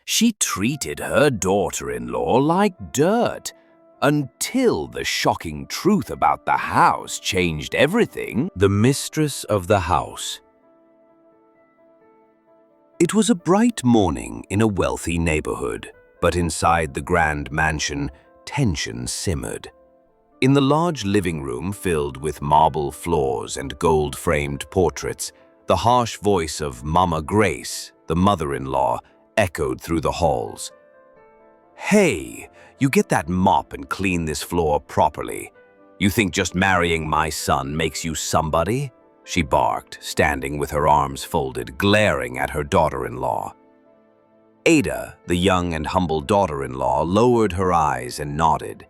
She treated her daughter-in-law like dirt until the shocking truth about the house changed everything. The mistress of the house. It was a bright morning in a wealthy neighborhood, but inside the grand mansion, tension simmered. In the large living room filled with marble floors and gold-framed portraits, the harsh voice of Mama Grace, the mother-in-law, echoed through the halls. "Hey, you get that mop and clean this floor properly. You think just marrying my son makes you somebody?" she barked, standing with her arms folded, glaring at her daughter-in-law. Ada, the young and humble daughter-in-law, lowered her eyes and nodded.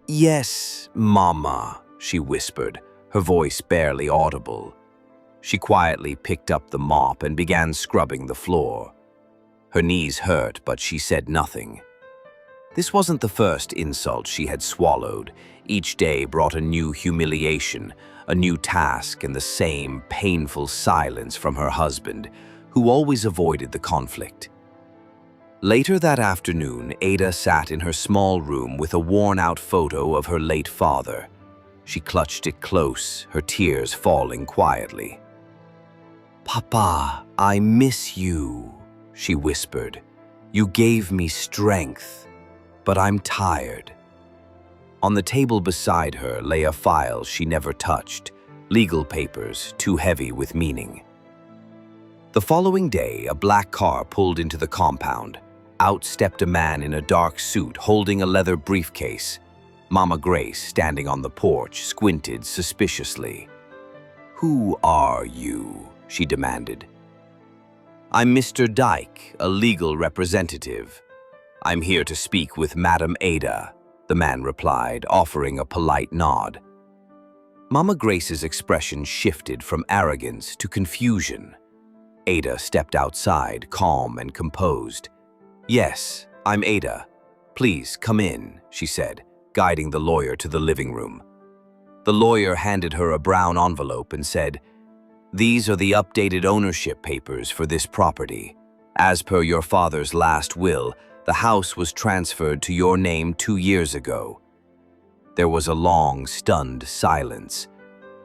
"Yes, Mama," she whispered, her voice barely audible. She quietly picked up the mop and began scrubbing the floor. Her knees hurt, but she said nothing. This wasn't the first insult she had swallowed. Each day brought a new humiliation, a new task, and the same painful silence from her husband, who always avoided the conflict. Later that afternoon, Ada sat in her small room with a worn-out photo of her late father. She clutched it close, her tears falling quietly. "Papa, I miss you," she whispered. "You gave me strength, but I'm tired." On the table beside her lay a file she never touched, legal papers too heavy with meaning. The following day, a black car pulled into the compound. Out stepped a man in a dark suit holding a leather briefcase. Mama Grace, standing on the porch, squinted suspiciously. "Who are you?" she demanded. "I'm Mr. Dyke, a legal representative. I'm here to speak with Madam Ada," the man replied, offering a polite nod. Mama Grace's expression shifted from arrogance to confusion. Ada stepped outside, calm and composed. "Yes, I'm Ada. Please come in," she said, guiding the lawyer to the living room. The lawyer handed her a brown envelope and said, "These are the updated ownership papers for this property. As per your father's last will, the house was transferred to your name 2 years ago." There was a long, stunned silence.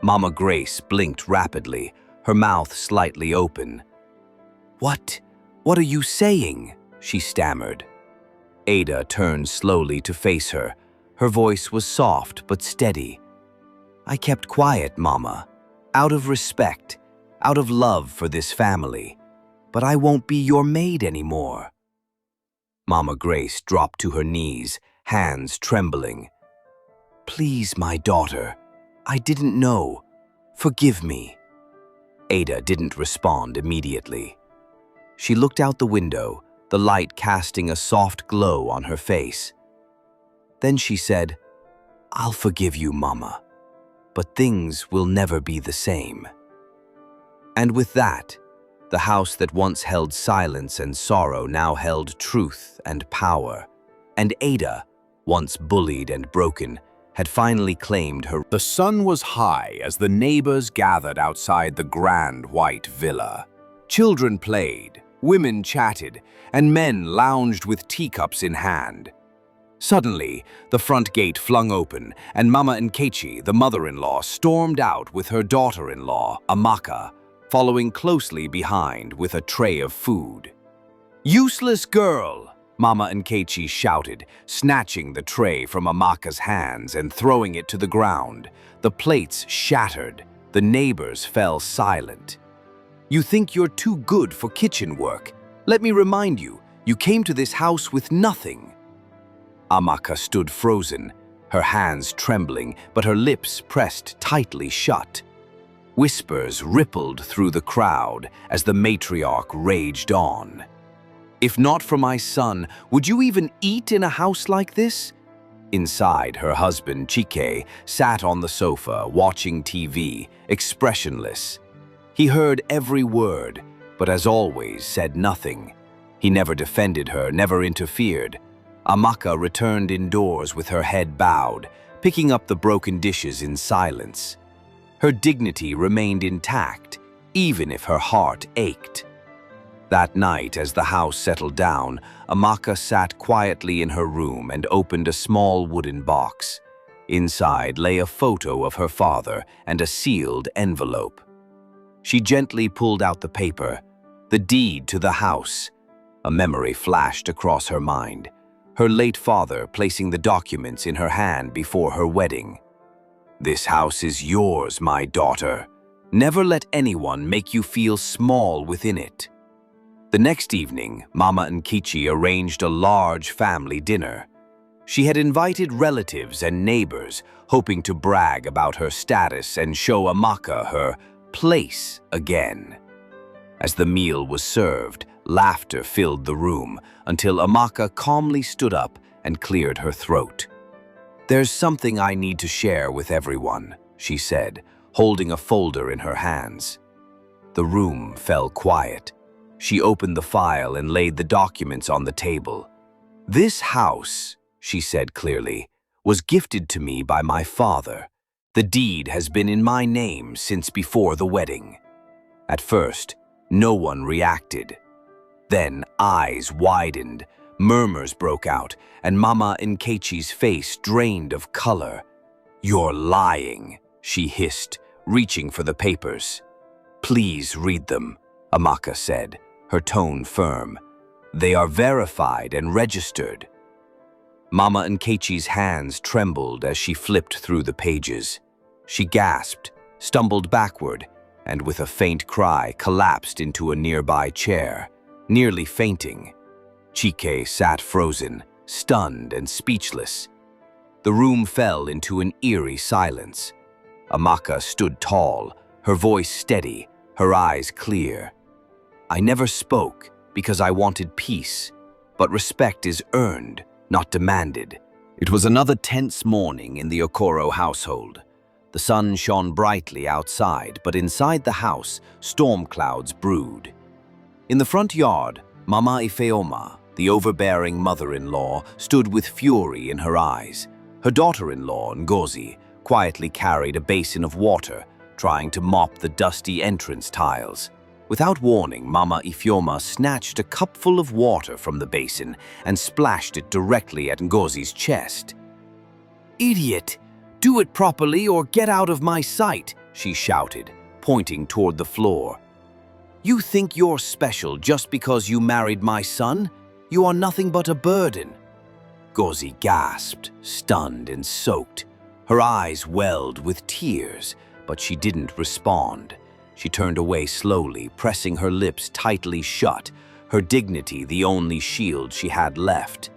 Mama Grace blinked rapidly, her mouth slightly open. What are you saying?" she stammered. Ada turned slowly to face her. Her voice was soft but steady. "I kept quiet, Mama, out of respect, out of love for this family. But I won't be your maid anymore." Mama Grace dropped to her knees, hands trembling. "Please, my daughter, I didn't know. Forgive me." Ada didn't respond immediately. She looked out the window, the light casting a soft glow on her face. Then she said, "I'll forgive you, Mama, but things will never be the same." And with that, the house that once held silence and sorrow now held truth and power. And Ada, once bullied and broken, had finally claimed her. The sun was high as the neighbors gathered outside the grand white villa. Children played, women chatted, and men lounged with teacups in hand. Suddenly, the front gate flung open, and Mama Nkechi, the mother-in-law, stormed out with her daughter-in-law, Amaka, following closely behind with a tray of food. "Useless girl!" Mama Nkechi shouted, snatching the tray from Amaka's hands and throwing it to the ground. The plates shattered. The neighbors fell silent. "You think you're too good for kitchen work? Let me remind you, you came to this house with nothing." Amaka stood frozen, her hands trembling, but her lips pressed tightly shut. Whispers rippled through the crowd as the matriarch raged on. "If not for my son, would you even eat in a house like this?" Inside, her husband, Chike, sat on the sofa, watching TV, expressionless. He heard every word, but as always, said nothing. He never defended her, never interfered. Amaka returned indoors with her head bowed, picking up the broken dishes in silence. Her dignity remained intact, even if her heart ached. That night, as the house settled down, Amaka sat quietly in her room and opened a small wooden box. Inside lay a photo of her father and a sealed envelope. She gently pulled out the paper, the deed to the house. A memory flashed across her mind, her late father placing the documents in her hand before her wedding. "This house is yours, my daughter. Never let anyone make you feel small within it." The next evening, Mama Nkechi arranged a large family dinner. She had invited relatives and neighbors, hoping to brag about her status and show Amaka her place again. As the meal was served, laughter filled the room until Amaka calmly stood up and cleared her throat. "There's something I need to share with everyone," she said, holding a folder in her hands. The room fell quiet. She opened the file and laid the documents on the table. "This house," she said clearly, "was gifted to me by my father. The deed has been in my name since before the wedding." At first, no one reacted. Then eyes widened, murmurs broke out, and Mama Nkechi's face drained of color. "You're lying," she hissed, reaching for the papers. "Please read them," Amaka said, her tone firm. "They are verified and registered." Mama Nkechi's hands trembled as she flipped through the pages. She gasped, stumbled backward, and with a faint cry collapsed into a nearby chair, nearly fainting. Chike sat frozen, stunned and speechless. The room fell into an eerie silence. Amaka stood tall, her voice steady, her eyes clear. "I never spoke because I wanted peace, but respect is earned, not demanded." It was another tense morning in the Okoro household. The sun shone brightly outside, but inside the house, storm clouds brewed. In the front yard, Mama Ifeoma, the overbearing mother-in-law, stood with fury in her eyes. Her daughter-in-law, Ngozi, quietly carried a basin of water, trying to mop the dusty entrance tiles. Without warning, Mama Ifeoma snatched a cupful of water from the basin and splashed it directly at Ngozi's chest. "Idiot! Do it properly or get out of my sight," she shouted, pointing toward the floor. "You think you're special just because you married my son? You are nothing but a burden." Ngozi gasped, stunned and soaked. Her eyes welled with tears, but she didn't respond. She turned away slowly, pressing her lips tightly shut, her dignity the only shield she had left.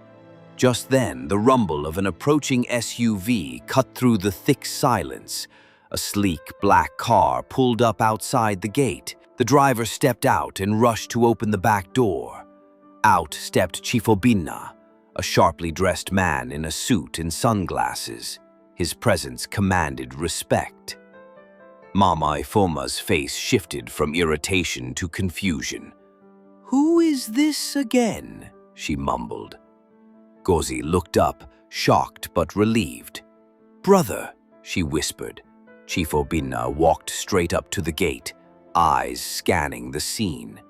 Just then, the rumble of an approaching SUV cut through the thick silence. A sleek black car pulled up outside the gate. The driver stepped out and rushed to open the back door. Out stepped Chief Obinna, a sharply dressed man in a suit and sunglasses. His presence commanded respect. Mama Ifeoma's face shifted from irritation to confusion. "Who is this again?" she mumbled. Ngozi looked up, shocked but relieved. "Brother," she whispered. Chief Obinna walked straight up to the gate, eyes scanning the scene.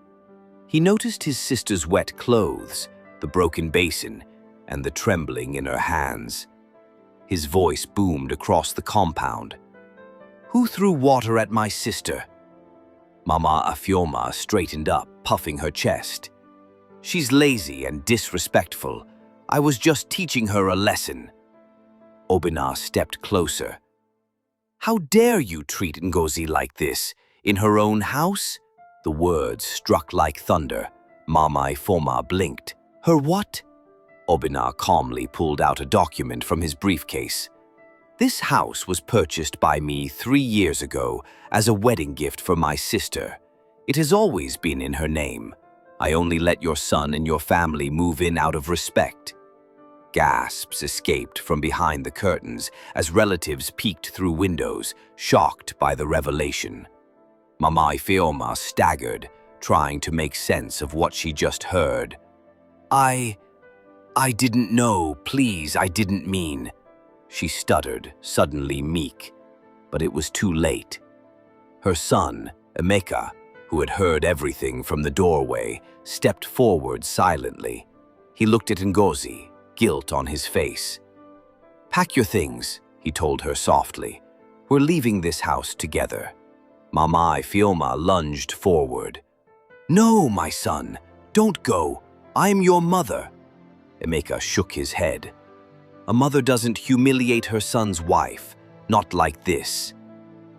He noticed his sister's wet clothes, the broken basin, and the trembling in her hands. His voice boomed across the compound. "Who threw water at my sister?" Mama Ifeoma straightened up, puffing her chest. "She's lazy and disrespectful. I was just teaching her a lesson." Obinna stepped closer. "How dare you treat Ngozi like this, in her own house?" The words struck like thunder. Mama Ifeoma blinked. "Her what?" Obinna calmly pulled out a document from his briefcase. "This house was purchased by me 3 years ago as a wedding gift for my sister. It has always been in her name. I only let your son and your family move in out of respect." Gasps escaped from behind the curtains as relatives peeked through windows, shocked by the revelation. Mama Ifeoma staggered, trying to make sense of what she just heard. I didn't know, please, I didn't mean," she stuttered, suddenly meek. But it was too late. Her son, Emeka, who had heard everything from the doorway, stepped forward silently. He looked at Ngozi, guilt on his face. "Pack your things," he told her softly. "We're leaving this house together." Mama Ifeoma lunged forward. "No, my son, don't go. I'm your mother." Emeka shook his head. "A mother doesn't humiliate her son's wife, not like this."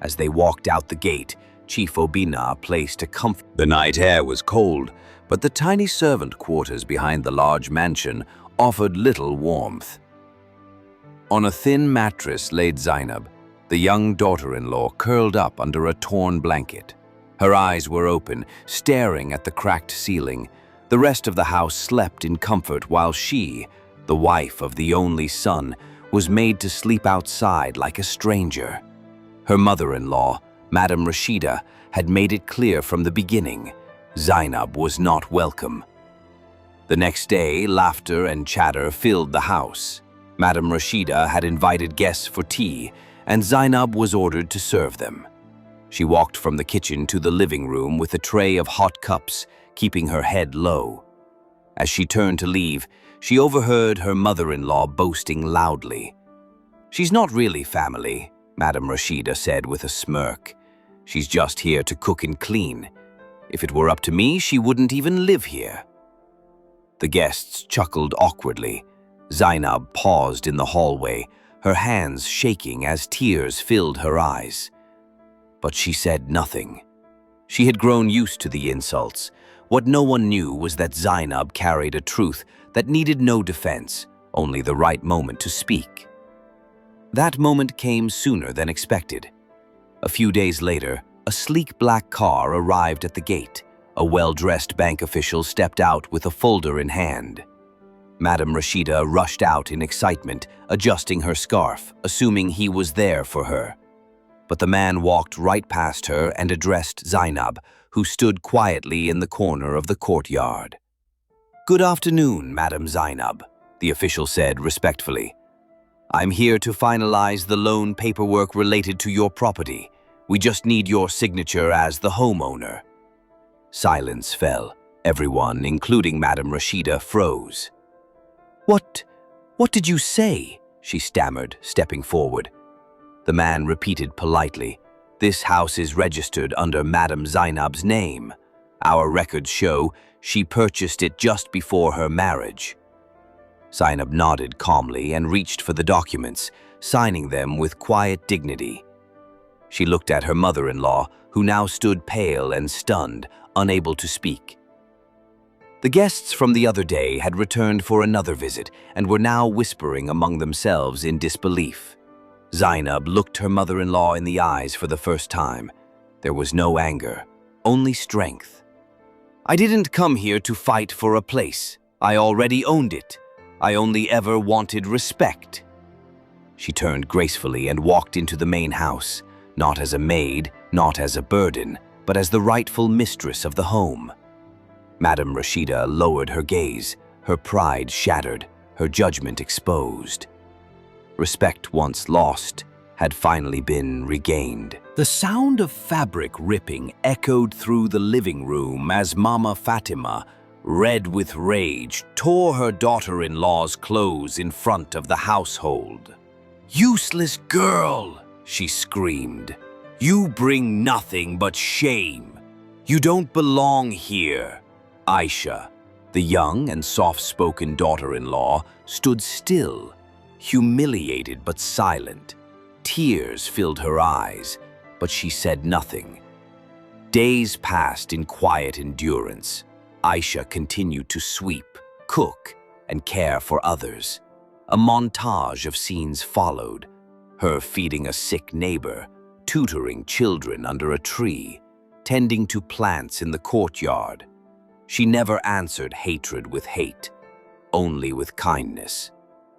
As they walked out the gate, Chief Obina placed a comfort. The night air was cold, but the tiny servant quarters behind the large mansion offered little warmth. On a thin mattress laid Zainab, the young daughter-in-law curled up under a torn blanket. Her eyes were open, staring at the cracked ceiling. The rest of the house slept in comfort while she, the wife of the only son, was made to sleep outside like a stranger. Her mother-in-law, Madam Rashida, had made it clear from the beginning, Zainab was not welcome. The next day, laughter and chatter filled the house. Madam Rashida had invited guests for tea, and Zainab was ordered to serve them. She walked from the kitchen to the living room with a tray of hot cups, keeping her head low. As she turned to leave, she overheard her mother-in-law boasting loudly. "She's not really family," Madam Rashida said with a smirk. "She's just here to cook and clean. If it were up to me, she wouldn't even live here." The guests chuckled awkwardly. Zainab paused in the hallway, her hands shaking as tears filled her eyes. But she said nothing. She had grown used to the insults. What no one knew was that Zainab carried a truth that needed no defense, only the right moment to speak. That moment came sooner than expected. A few days later, a sleek black car arrived at the gate. A well-dressed bank official stepped out with a folder in hand. Madam Rashida rushed out in excitement, adjusting her scarf, assuming he was there for her. But the man walked right past her and addressed Zainab, who stood quietly in the corner of the courtyard. "Good afternoon, Madam Zainab," the official said respectfully. "I'm here to finalize the loan paperwork related to your property. We just need your signature as the homeowner." Silence fell. Everyone, including Madam Rashida, froze. What did you say?" she stammered, stepping forward. The man repeated politely, "This house is registered under Madam Zainab's name. Our records show she purchased it just before her marriage." Zainab nodded calmly and reached for the documents, signing them with quiet dignity. She looked at her mother-in-law, who now stood pale and stunned, unable to speak. The guests from the other day had returned for another visit and were now whispering among themselves in disbelief. Zainab looked her mother-in-law in the eyes for the first time. There was no anger, only strength. "I didn't come here to fight for a place. I already owned it. I only ever wanted respect." She turned gracefully and walked into the main house, not as a maid, not as a burden, but as the rightful mistress of the home. Madam Rashida lowered her gaze, her pride shattered, her judgment exposed. Respect once lost had finally been regained. The sound of fabric ripping echoed through the living room as Mama Fatima, red with rage, tore her daughter-in-law's clothes in front of the household. "Useless girl!" she screamed. "You bring nothing but shame. You don't belong here." Aisha, the young and soft-spoken daughter-in-law, stood still, humiliated but silent. Tears filled her eyes, but she said nothing. Days passed in quiet endurance. Aisha continued to sweep, cook, and care for others. A montage of scenes followed, her feeding a sick neighbor, tutoring children under a tree, tending to plants in the courtyard. She never answered hatred with hate, only with kindness.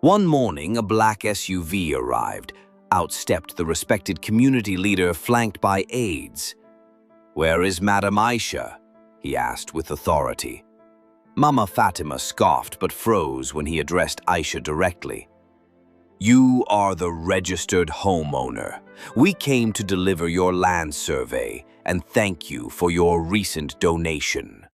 One morning, a black SUV arrived, outstepped the respected community leader flanked by aides. "Where is Madam Aisha?" he asked with authority. Mama Fatima scoffed but froze when he addressed Aisha directly. You are the registered homeowner. We came to deliver your land survey and thank you for your recent donation.